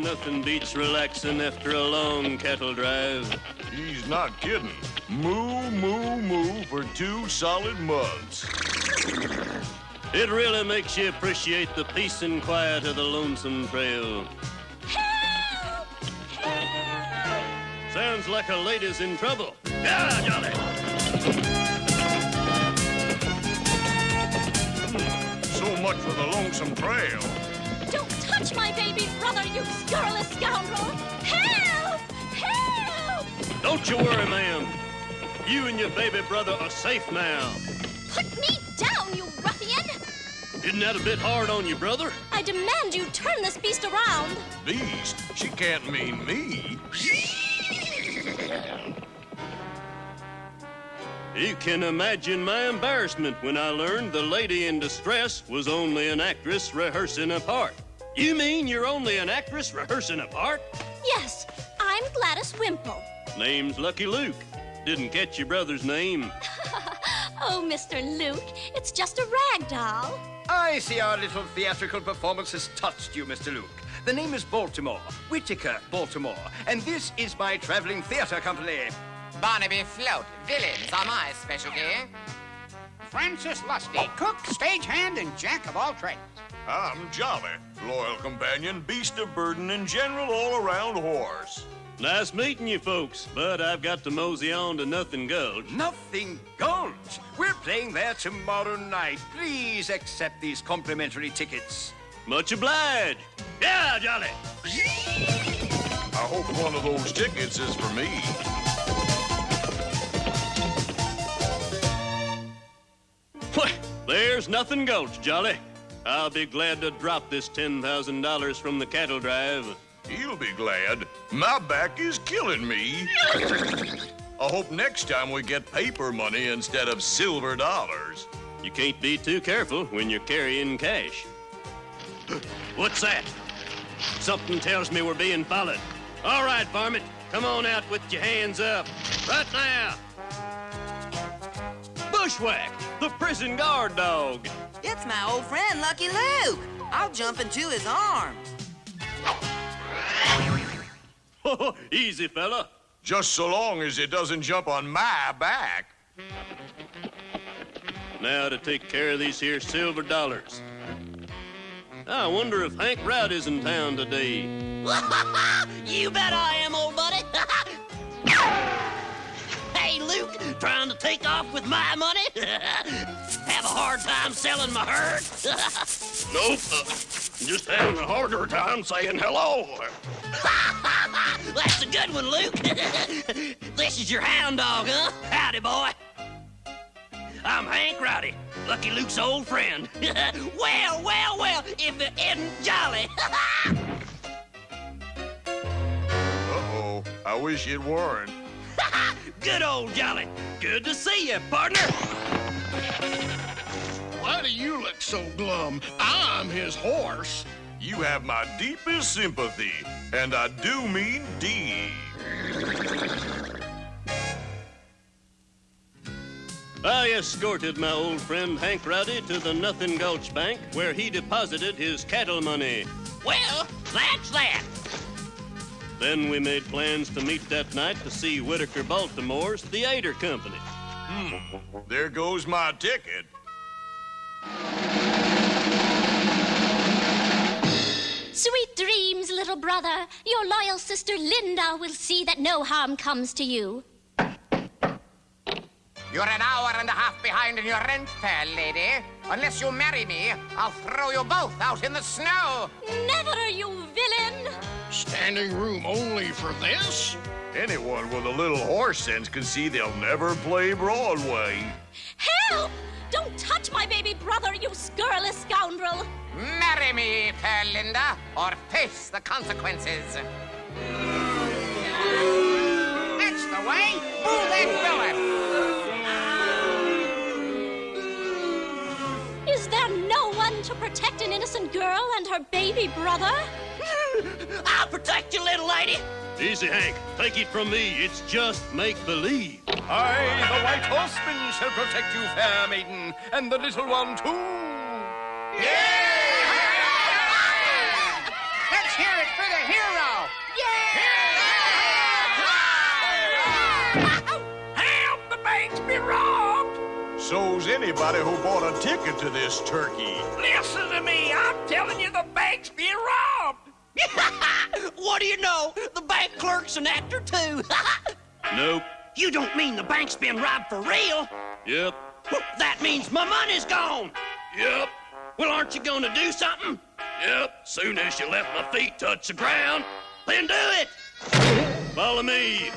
nothing beats relaxing after a long cattle drive. He's not kidding. Moo, moo, moo for 2 solid months. It really makes you appreciate the peace and quiet of the lonesome trail. Help! Help! Sounds like a lady's in trouble. Yeah, Johnny! So much for the lonesome trail. Don't touch my baby brother, you scurrilous scoundrel! Help! Help! Don't you worry, ma'am. You and your baby brother are safe now. Put me down, you ruffian! Isn't that a bit hard on you, brother? I demand you turn this beast around. Beast? She can't mean me. You can imagine my embarrassment when I learned the lady in distress was only an actress rehearsing a part. You mean you're only an actress rehearsing a part? Yes, I'm Gladys Wimple. Name's Lucky Luke. Didn't catch your brother's name. Oh, Mr. Luke, it's just a rag doll. I see our little theatrical performance has touched you, Mr. Luke. The name is Baltimore, Whittaker Baltimore, and this is my traveling theater company. Barnaby Float, villains are my specialty. Francis Lusty, cook, stagehand, and jack of all trades. I'm Jolly, loyal companion, beast of burden, and general all-around horse. Nice meeting you folks, but I've got to mosey on to Nothing Gulch. Nothing Gulch. We're playing there tomorrow night. Please accept these complimentary tickets. Much obliged. Yeah, Jolly. I hope one of those tickets is for me. There's Nothing Gulch, Jolly. I'll be glad to drop this $10,000 from the cattle drive. He'll be glad. My back is killing me. I hope next time we get paper money instead of silver dollars. You can't be too careful when you're carrying cash. What's that? Something tells me we're being followed. All right, varmint, come on out with your hands up. Right now. Bushwack, the prison guard dog. It's my old friend, Lucky Luke. I'll jump into his arms. Easy, fella. Just so long as it doesn't jump on my back. Now to take care of these here silver dollars. I wonder if Hank Rowdy's in town today. You bet I am, old buddy. Hey, Luke, trying to take off with my money? Have a hard time selling my herd? Nope. Just having a harder time saying hello. That's a good one, Luke. This is your hound dog, huh? Howdy, boy. I'm Hank Rowdy, Lucky Luke's old friend. Well, if it isn't Jolly. Uh-oh, I wish it weren't. Good old Jolly. Good to see you, partner. Why do you look so glum? I'm his horse. You have my deepest sympathy, and I do mean deep. I escorted my old friend Hank Rowdy to the Nothing Gulch Bank, where he deposited his cattle money. Well, that's that. Then we made plans to meet that night to see Whittaker Baltimore's theater company. There goes my ticket. Sweet dreams, little brother. Your loyal sister Linda will see that no harm comes to you. You're an hour and a half behind in your rent, fair lady. Unless you marry me, I'll throw you both out in the snow. Never, you villain! Standing room only for this? Anyone with a little horse sense can see they'll never play Broadway. Help! Don't touch my baby brother, you scurrilous scoundrel! Marry me, fair Linda, or face the consequences. That's the way. Move that villain. Is there no one to protect an innocent girl and her baby brother? I'll protect you, little lady. Easy, Hank. Take it from me. It's just make-believe. I, the White Horseman, shall protect you, fair maiden, and the little one, too. Let's hear it for the hero. anybody who bought a ticket to this turkey. Listen to me. I'm telling you the bank's being robbed. What do you know? The bank clerk's an actor, too. Nope. You don't mean the bank's been robbed for real? Yep. That means my money's gone. Yep. Well, aren't you going to do something? Yep. Soon as you let my feet touch the ground, Then do it. follow me.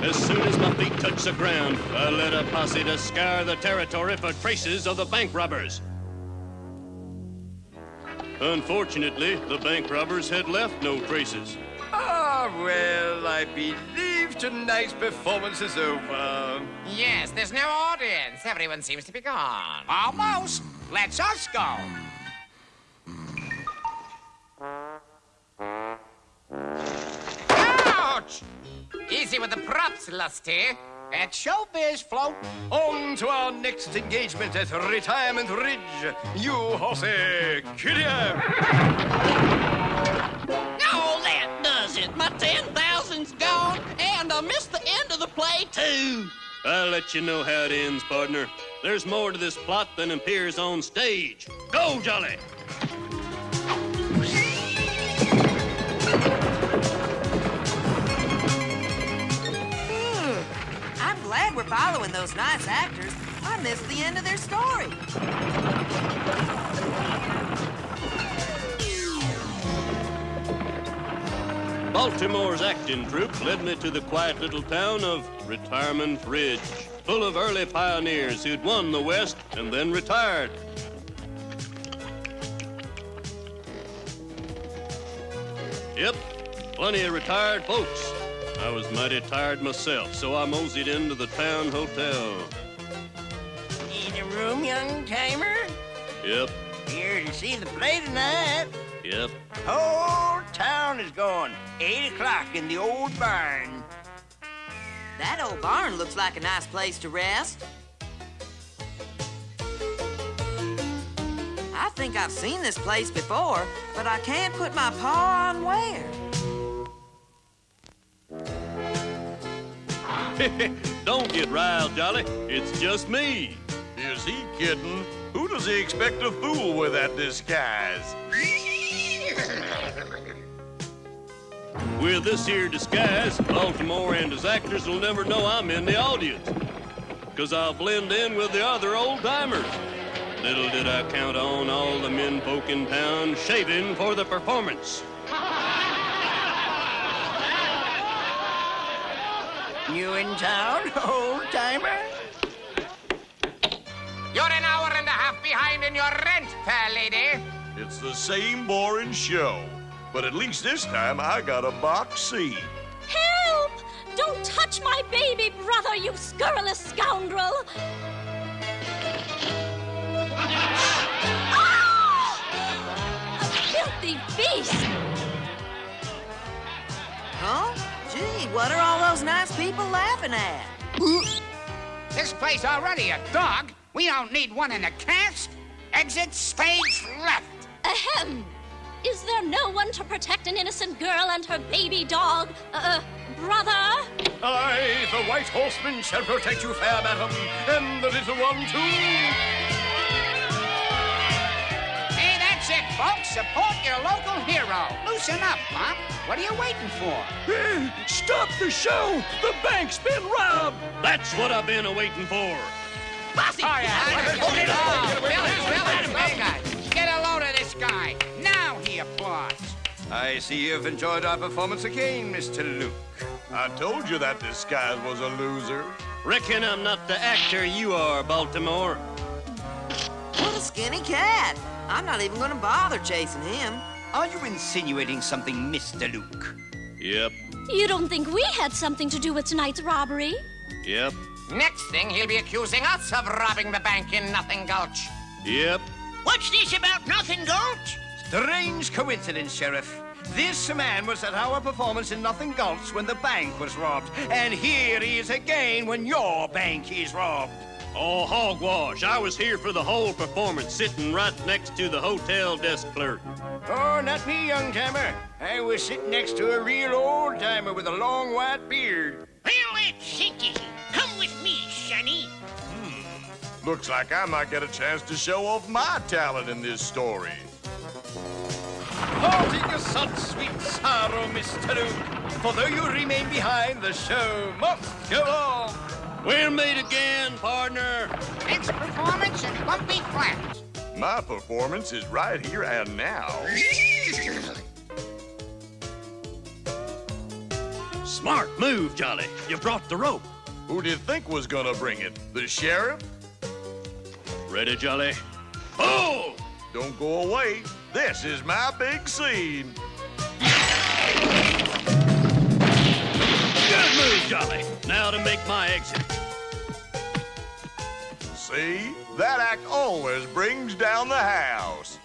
As soon as my feet touch the ground, I led a posse to scour the territory for traces of the bank robbers. Unfortunately, the bank robbers had left no traces. Ah, well, I believe tonight's performance is over. Yes, there's no audience. Everyone seems to be gone. Almost. Let's us go. Ouch! Easy with the props, Lusty. At showbiz, float. On to our next engagement at Retirement Ridge. You horsey, giddy up! Oh, that does it. My 10,000's gone, and I missed the end of the play, too. I'll let you know how it ends, partner. There's more to this plot than appears on stage. Go, Jolly! I'm glad we're following those nice actors. I missed the end of their story. Baltimore's acting troupe led me to the quiet little town of Retirement Ridge, full of early pioneers who'd won the West and then retired. Yep, plenty of retired folks. I was mighty tired myself, so I moseyed into the town hotel. Need a room, young timer? Yep, Here to see the play tonight. yep. Whole town is going. 8 o'clock in the old barn. That old barn looks like a nice place to rest. I think I've seen this place before, but I can't put my paw on where. Don't get riled, Jolly. It's just me. Is he kidding? Who does he expect to fool with that disguise? With this here disguise, Baltimore and his actors will never know I'm in the audience. 'Cause I'll blend in with the other old-timers. Little did I count on all the men folk in town shaving for the performance. You in town, old timer? You're an hour and a half behind in your rent, fair lady. It's the same boring show, but at least this time I got a box seat. Help! Don't touch my baby brother, you scurrilous scoundrel! Ah! A filthy beast! Huh? Gee, what are all those nice people laughing at? This place already a dog. We don't need one in the cast. Exit stage left. Ahem! Is there no one to protect an innocent girl and her baby dog? Brother? I, the White Horseman, shall protect you, fair madam, and the little one, too. Hey, that's it, folks. Support your local hero. Loosen up, Pop. What are you waiting for? Stop the show! The bank's been robbed! That's what I've been waiting for. Bossy! Oh, yeah. Get a load of this guy. Now he applauds. I see you've enjoyed our performance again, Mr. Luke. I told you that disguise was a loser. Reckon I'm not the actor you are, Baltimore. What a skinny cat. I'm not even gonna bother chasing him. Are you insinuating something, Mr. Luke? Yep, You don't think we had something to do with tonight's robbery? yep, Next thing, he'll be accusing us of robbing the bank in Nothing Gulch. yep. What's this about Nothing Gulch? Strange coincidence, Sheriff. This man was at our performance in Nothing Gulch when the bank was robbed. And here he is again when your bank is robbed. Oh, hogwash. I was here for the whole performance, sitting right next to the hotel desk clerk. Oh, not me, young timer. I was sitting next to a real old timer with a long white beard. Well, that's stinky. Come with me, Looks like I might get a chance to show off my talent in this story. Parting your such sweet sorrow, Mr. Luke. For though you remain behind, the show must go on. We'll meet again, partner. Next performance in Bumpy Flats. My performance is right here and now. Smart move, Jolly. You brought the rope. Who did you think was gonna bring it? The sheriff? Ready, Jolly? Oh! Don't go away. This is my big scene. Good move, Jolly. Now to make my exit. See? That act always brings down the house.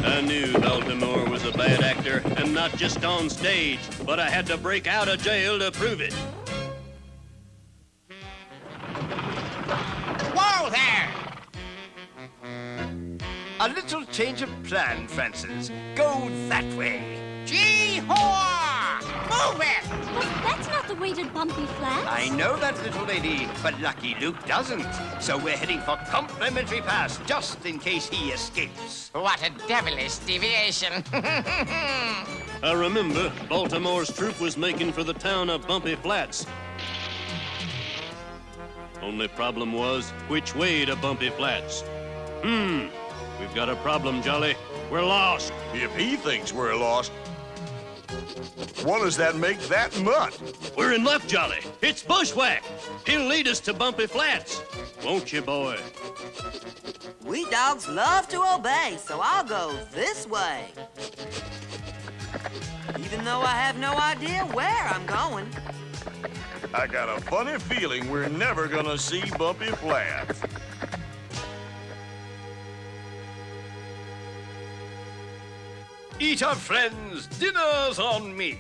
I knew Baltimore was a bad actor, and not just on stage, but I had to break out of jail to prove it. Whoa there! A little change of plan, Francis. Go that way. Gee-haw! Move it! But that's not the way to Bumpy Flats. I know that, little lady, but Lucky Luke doesn't. So we're heading for complimentary pass, just in case he escapes. What a devilish deviation. I remember Baltimore's troop was making for the town of Bumpy Flats. Only problem was, which way to Bumpy Flats? We've got a problem, Jolly. We're lost. If he thinks we're lost, what does that make that mutt? We're in luck, Jolly. It's Bushwack. He'll lead us to Bumpy Flats. Won't you, boy? We dogs love to obey, so I'll go this way. Even though I have no idea where I'm going. I got a funny feeling we're never gonna see Bumpy Flats. Eat up, friends. Dinner's on me.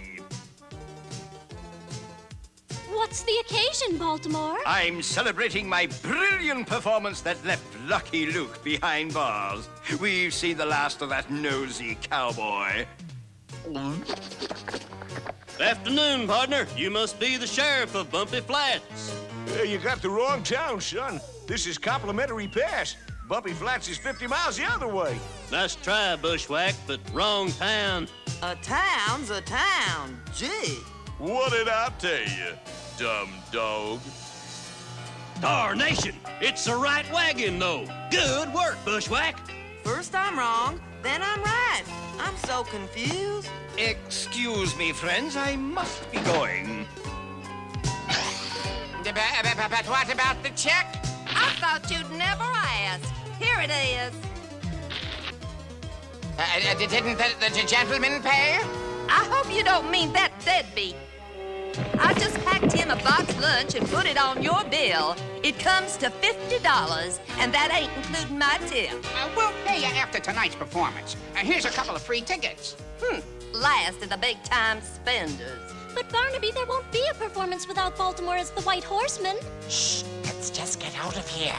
What's the occasion, Baltimore? I'm celebrating my brilliant performance that left Lucky Luke behind bars. We've seen the last of that nosy cowboy. Afternoon, partner. You must be the sheriff of Bumpy Flats. You got the wrong town, son. This is complimentary pass. Bumpy Flats is 50 miles the other way. Nice try, Bushwack, but wrong town. A town's a town. Gee. What did I tell you, dumb dog? Darnation! It's the right wagon, though. Good work, Bushwack. First I'm wrong, then I'm right. I'm so confused. Excuse me, friends. I must be going. But what about the check? I thought you'd never ask. Here it is. Didn't the gentleman pay? I hope you don't mean that deadbeat. I just packed him a box lunch and put it on your bill. It comes to $50, and that ain't including my tip. We'll pay you after tonight's performance. Here's a couple of free tickets. Last of the big-time spenders. But Barnaby, there won't be a performance without Baltimore as the White Horseman. Shh, let's just get out of here.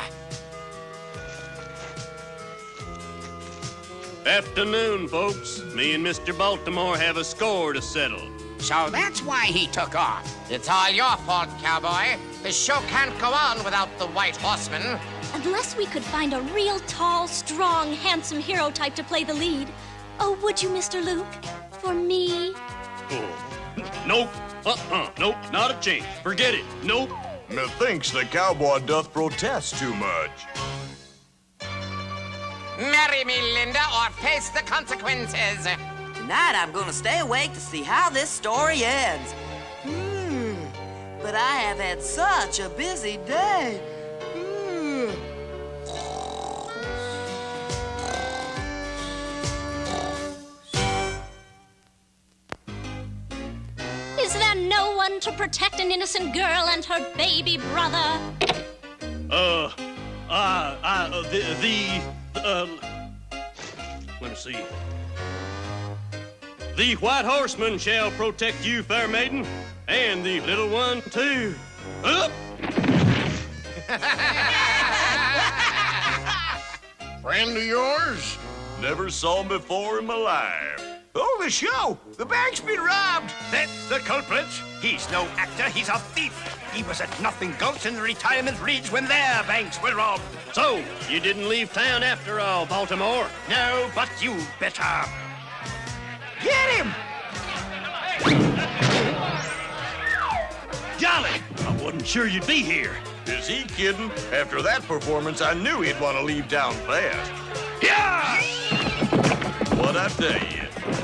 Afternoon, folks. Me and Mr. Baltimore have a score to settle. So that's why he took off. It's all your fault, cowboy. The show can't go on without the White Horseman. Unless we could find a real tall, strong, handsome hero type to play the lead. Oh, would you, Mr. Luke? For me? Oh. Nope. Nope. Not a chance. Forget it. Nope. Methinks the cowboy doth protest too much. Marry me, Linda, or face the consequences. Tonight I'm gonna stay awake to see how this story ends. But I have had such a busy day. Is there no one to protect an innocent girl and her baby brother? Let me see. The White Horseman shall protect you, fair maiden, and the little one, too. Up! Friend of yours? Never saw him before in my life. Oh, the show! The bank's been robbed! That's the culprit. He's no actor, he's a thief. He was at Nothing Gulch in the retirement reeds when their banks were robbed. So, you didn't leave town after all, Baltimore? No, but you better. Get him! Jolly! I wasn't sure you'd be here. Is he kidding? After that performance, I knew he'd want to leave town fast. Yeah! What'd I tell you?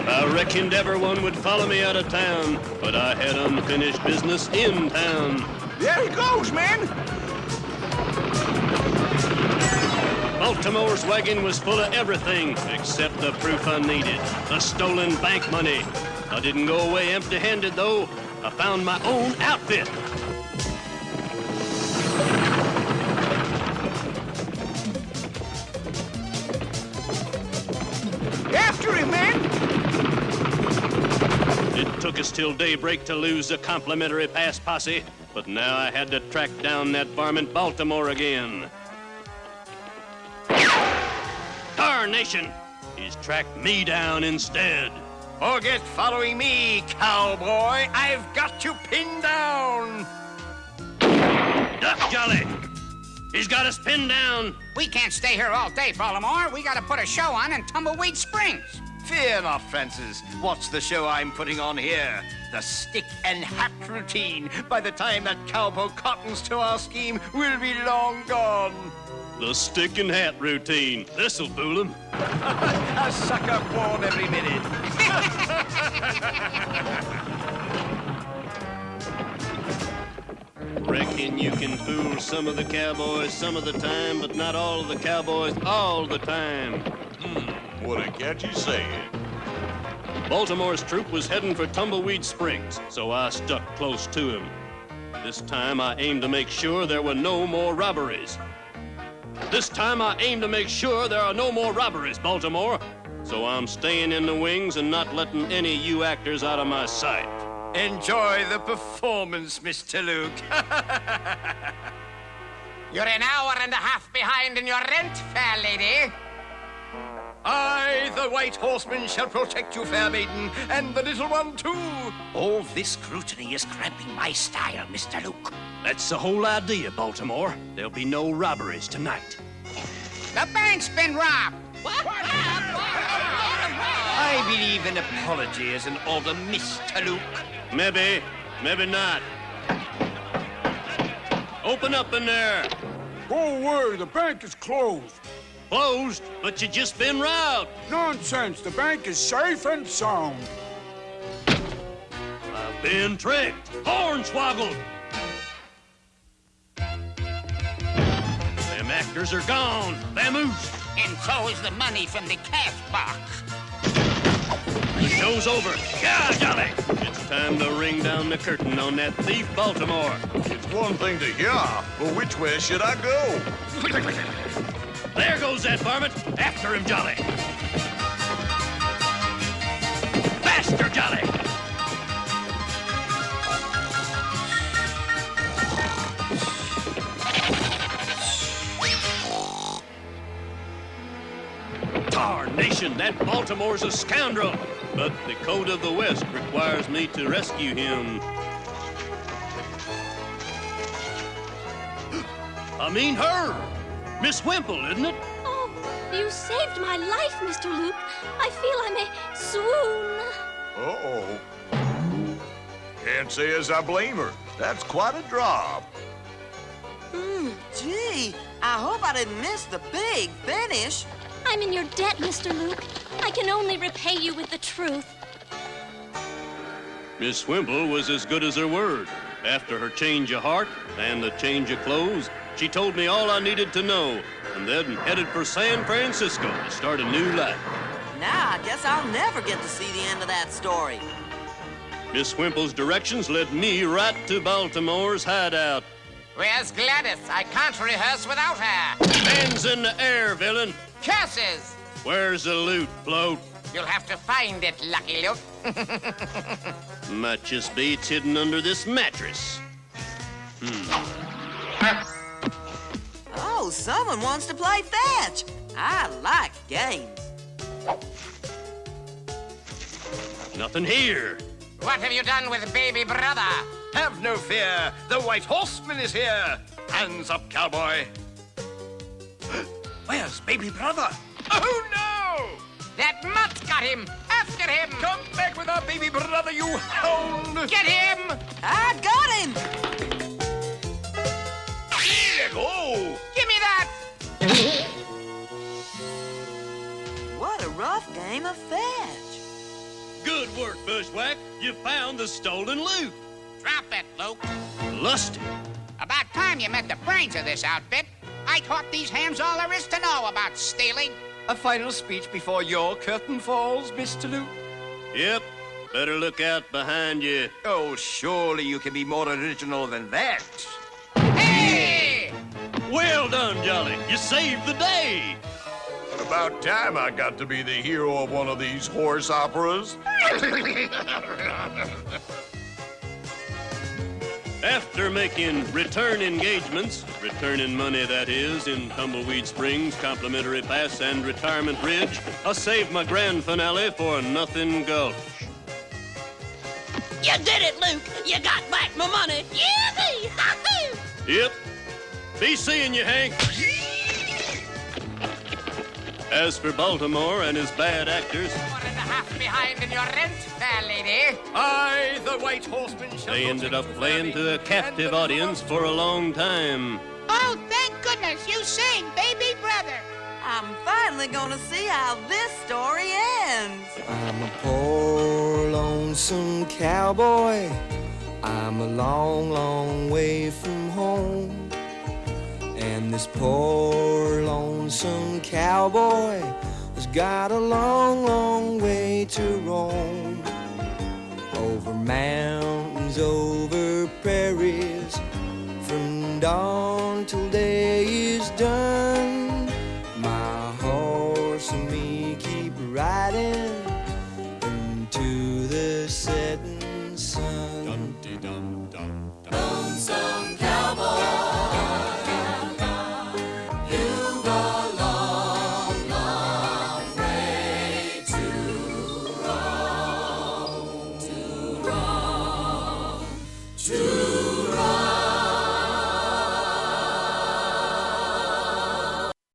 I reckoned everyone would follow me out of town, but I had unfinished business in town. There he goes, man! Baltimore's wagon was full of everything except the proof I needed, the stolen bank money. I didn't go away empty-handed, though. I found my own outfit. After him, man! It took us till daybreak to lose the complimentary pass posse, but now I had to track down that varmint Baltimore again. Darnation! He's tracked me down instead. Forget following me, cowboy. I've got you pinned down. Duck, Jolly! He's got us pinned down. We can't stay here all day, Baltimore. We gotta put a show on in Tumbleweed Springs. Fear not, Francis. What's the show I'm putting on here? The stick and hat routine. By the time that cowboy cottons to our scheme, we'll be long gone. The stick and hat routine. This'll fool him. A sucker born every minute. Reckon you can fool some of the cowboys some of the time, but not all of the cowboys all the time. What a catchy saying. Baltimore's troop was heading for Tumbleweed Springs, so I stuck close to him. This time I aimed to make sure there were no more robberies. Baltimore. So I'm staying in the wings and not letting any of you actors out of my sight. Enjoy the performance, Mr. Luke. You're an hour and a half behind in your rent, fair lady. I, the White Horseman, shall protect you, fair maiden, and the little one, too. All this scrutiny is cramping my style, Mr. Luke. That's the whole idea, Baltimore. There'll be no robberies tonight. The bank's been robbed. I believe an apology is in order, Mr. Luke. Maybe not. Open up in there. Go away, the bank is closed. Closed, but you just been robbed. Nonsense, the bank is safe and sound. I've been tricked. Hornswoggled. Them actors are gone. Vamoosed. And so is the money from the cash box. The show's over. Yeah, Jolly. It's time to ring down the curtain on that thief, Baltimore. It's one thing to hear, but which way should I go? There goes that varmint. After him, Jolly. Faster, Jolly. Tarnation, that Baltimore's a scoundrel. But the code of the West requires me to rescue him. I mean her. Miss Wimple, isn't it? Oh, you saved my life, Mr. Luke. I feel I may swoon. Uh-oh. Can't say as I blame her. That's quite a drop. Gee, I hope I didn't miss the big finish. I'm in your debt, Mr. Luke. I can only repay you with the truth. Miss Wimple was as good as her word. After her change of heart and the change of clothes, she told me all I needed to know, and then headed for San Francisco to start a new life. Now I guess I'll never get to see the end of that story. Miss Wimple's directions led me right to Baltimore's hideout. Where's Gladys? I can't rehearse without her. Hands in the air, villain. Curses! Where's the loot, Float? You'll have to find it, Lucky Luke. Might just be it's hidden under this mattress. Oh, someone wants to play fetch. I like games. Nothing here. What have you done with baby brother? Have no fear. The White Horseman is here. Hands up, cowboy. Where's baby brother? Oh, no! That mutt got him! After him! Come back with our baby brother, you hound! Get him! I got him! Here you go! Give me that! What a rough game of fetch. Good work, Bushwack. You found the stolen loot. Drop it, Luke. Lusty. About time you met the brains of this outfit. I taught these hams all there is to know about stealing. A final speech before your curtain falls, Mr. Luke? Yep. Better look out behind you. Oh, surely you can be more original than that. Hey! Well done, Jolly. You saved the day. About time I got to be the hero of one of these horse operas. After making return engagements, returning money that is, in Tumbleweed Springs, Complimentary Pass, and Retirement Ridge, I saved my grand finale for Nothing Gulch. You did it, Luke. You got back my money. Yippee! Ha-hoo! Yep. Be seeing you, Hank. As for Baltimore and his bad actors, 4.5 behind in your rent, fair lady. I, the White Horseman, shall they ended up playing to a captive audience for a long time. Oh, thank goodness you sing, baby brother. I'm finally gonna see how this story ends. I'm a poor, lonesome cowboy. I'm a long, long way from home. And this poor, lonesome cowboy has got a long, long way to roam. Over mountains, over prairies, from dawn till day is done. My horse and me keep riding into the setting sun. Dum-de-dum-dum-dum. Lonesome